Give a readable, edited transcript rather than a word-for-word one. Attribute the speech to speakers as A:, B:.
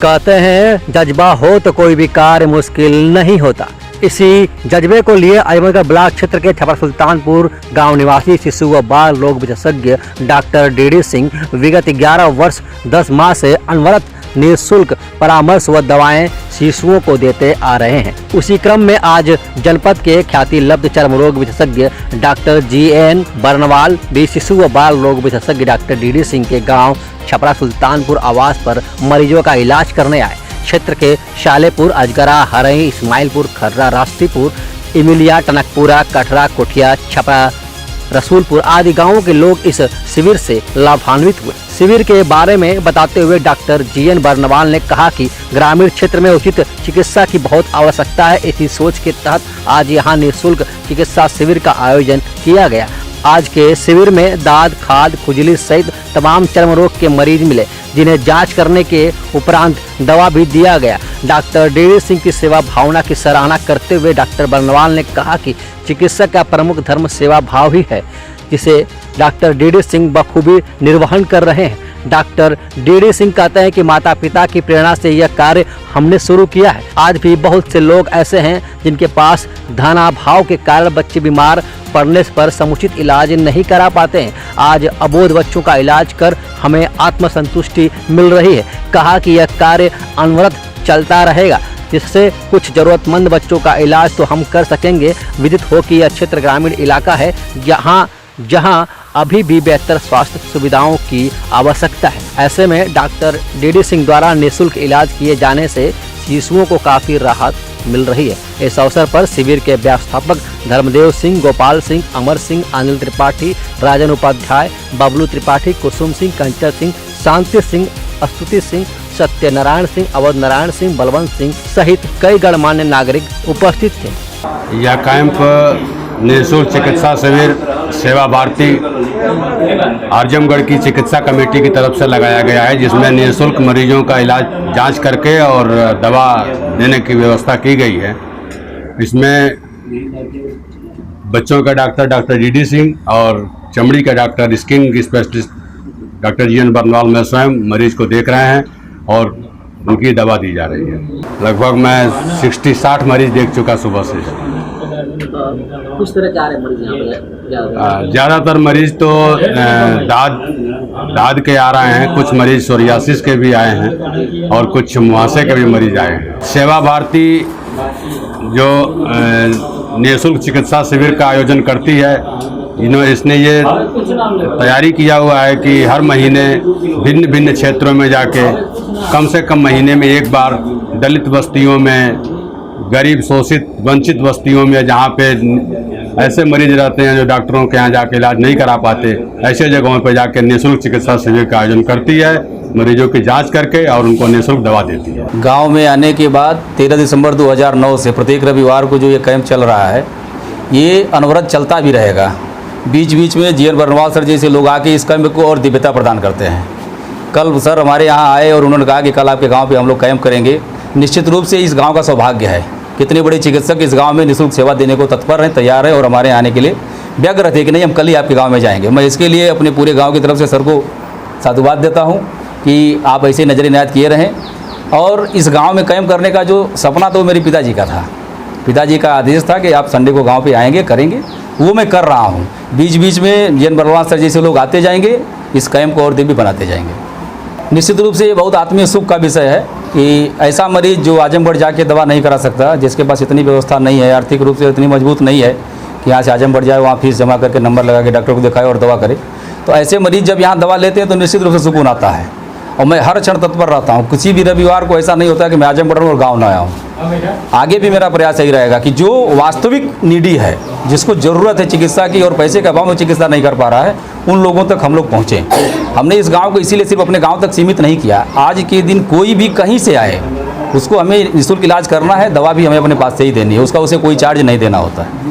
A: कहते हैं जज्बा हो तो कोई भी कार्य मुश्किल नहीं होता। इसी जज्बे को लिए आजमगढ़ ब्लॉक क्षेत्र के छपरा सुल्तानपुर गांव निवासी शिशु व बाल रोग विशेषज्ञ डॉक्टर डी सिंह विगत 11 वर्ष 10 माह से अनवरत निःशुल्क परामर्श व दवाएं शिशुओं को देते आ रहे हैं। उसी क्रम में आज जनपद के ख्याति लब्ध चर्म रोग विशेषज्ञ डॉक्टर GN बर्नवाल भी शिशु व बाल रोग विशेषज्ञ डॉक्टर डी सिंह के गांव छपरा सुल्तानपुर आवास पर मरीजों का इलाज करने आए। क्षेत्र के शालेपुर, अजगरा, हरई, इस्माइलपुर, खर्रा, राष्ट्रीपुर, इमिलिया, टनकपुरा, कटरा, कोठिया, छपरा, रसूलपुर आदि गांवों के लोग इस शिविर से लाभान्वित हुए। शिविर के बारे में बताते हुए डॉक्टर GN बर्नवाल ने कहा कि ग्रामीण क्षेत्र में उचित चिकित्सा की बहुत आवश्यकता है। इसी सोच के तहत आज यहां निःशुल्क चिकित्सा शिविर का आयोजन किया गया। आज के शिविर में दाद, खाद, खुजली सहित तमाम चर्म रोग के मरीज मिले, जिन्हें जांच करने के उपरांत दवा भी दिया गया। डॉक्टर डी सिंह की सेवा भावना की सराहना करते हुए डॉक्टर बर्नवाल ने कहा कि चिकित्सक का प्रमुख धर्म सेवा भाव ही है, जिसे डॉक्टर डी सिंह बखूबी निर्वहन कर रहे हैं। डॉक्टर डी सिंह कहते हैं कि माता पिता की प्रेरणा से यह कार्य हमने शुरू किया है। आज भी बहुत से लोग ऐसे हैं जिनके पास धनाभाव के कारण बच्चे बीमार पड़ने पर समुचित इलाज नहीं करा पाते हैं। आज अबोध बच्चों का इलाज कर हमें आत्मसंतुष्टि मिल रही है। कहा कि यह कार्य अनवरत चलता रहेगा, जिससे कुछ जरूरतमंद बच्चों का इलाज तो हम कर सकेंगे। विदित हो कि यह क्षेत्र ग्रामीण इलाका है, जहां अभी भी बेहतर स्वास्थ्य सुविधाओं की आवश्यकता है। ऐसे में डॉक्टर डी सिंह द्वारा निःशुल्क इलाज किए जाने से शिशुओं को काफ़ी राहत मिल रही है। इस अवसर पर शिविर के व्यवस्थापक धर्मदेव सिंह, गोपाल सिंह, अमर सिंह, अनिल त्रिपाठी, राजन उपाध्याय, बबलू त्रिपाठी, कुसुम सिंह, कंचन सिंह, शांति सिंह, स्तुति सिंह, सत्यनारायण सिंह, अवध नारायण सिंह, बलवंत सिंह सहित कई गणमान्य नागरिक उपस्थित थे।
B: यह कैंप निःशुल्क चिकित्सा शिविर सेवा भारती आजमगढ़ की चिकित्सा कमेटी की तरफ से लगाया गया है, जिसमें निःशुल्क मरीजों का इलाज जांच करके और दवा देने की व्यवस्था की गई है। इसमें बच्चों का डॉक्टर डी सिंह और चमड़ी का doctor skin specialist doctor GN Barnwal में स्वयं मरीज को देख रहे हैं और उनकी दवा दी जा रही है। लगभग मैं 60-60 मरीज देख चुका सुबह से।
A: कुछ तरह के आ रहे मरीज यहाँ पे?
B: ज़्यादातर मरीज तो दाद के आ रहे हैं, कुछ मरीज सोरियासिस के भी आए हैं और कुछ मुहासे के भी मरीज आए हैं। सेवा भारती जो निःशुल्क चिकित्सा शिविर का आयोजन करती है, इसने ये तैयारी किया हुआ है कि हर महीने भिन्न भिन्न क्षेत्रों में जाके कम से कम महीने में एक बार दलित बस्तियों में, गरीब शोषित वंचित बस्तियों में, जहाँ पे ऐसे मरीज रहते हैं जो डॉक्टरों के यहाँ जाके इलाज नहीं करा पाते, ऐसे जगहों पर जाके निःशुल्क चिकित्सा शिविर का आयोजन करती है। मरीजों की जांच करके और उनको निःशुल्क दवा देती है।
C: गांव में आने के बाद 13 दिसंबर 2009 से प्रत्येक रविवार को जो ये कैंप चल रहा है, ये अनवरत चलता भी रहेगा। बीच बीच में GN बर्नवाल सर जैसे लोग आके इस कैंप को और दिव्यता प्रदान करते हैं। कल सर हमारे यहाँ आए और उन्होंने कहा कि कल आपके गाँव पर हम लोग कैंप करेंगे। निश्चित रूप से इस गाँव का सौभाग्य है, कितने बड़े चिकित्सक इस गांव में निःशुल्क सेवा देने को तत्पर हैं, तैयार हैं और हमारे आने के लिए व्यग्र थे कि नहीं हम कल ही आपके गांव में जाएंगे। मैं इसके लिए अपने पूरे गांव की तरफ से सर को साधुवाद देता हूं कि आप ऐसे नजर इनायत किए रहें। और इस गांव में कैंप करने का जो सपना तो मेरे पिताजी का था, पिताजी का आदेश था कि आप संडे को गाँव पर आएँगे, करेंगे, वो मैं कर रहा हूँ। बीच बीच में GN बर्नवाल सर जैसे लोग आते जाएंगे, इस कैंप को और दिव्य बनाते जाएंगे। निश्चित रूप से ये बहुत आत्मीय सुख का विषय है कि ऐसा मरीज जो आजमगढ़ जाके दवा नहीं करा सकता, जिसके पास इतनी व्यवस्था नहीं है, आर्थिक रूप से इतनी मजबूत नहीं है कि यहाँ से आजमगढ़ जाए, वहाँ फीस जमा करके नंबर लगा के डॉक्टर को दिखाए और दवा करे, तो ऐसे मरीज जब यहाँ दवा लेते हैं तो निश्चित रूप से सुकून आता है। और मैं हर क्षण तत्पर रहता हूँ, किसी भी रविवार को ऐसा नहीं होता कि मैं आजमगढ़ और गाँव ना आया हूँ। आगे भी मेरा प्रयास यही रहेगा कि जो वास्तविक नीडी है, जिसको ज़रूरत है चिकित्सा की और पैसे का अभाव में चिकित्सा नहीं कर पा रहा है, उन लोगों तक हम लोग पहुँचें। हमने इस गांव को इसीलिए सिर्फ अपने गांव तक सीमित नहीं किया। आज के दिन कोई भी कहीं से आए, उसको हमें निःशुल्क इलाज करना है, दवा भी हमें अपने पास से ही देनी है, उसका उसे कोई चार्ज नहीं देना होता है।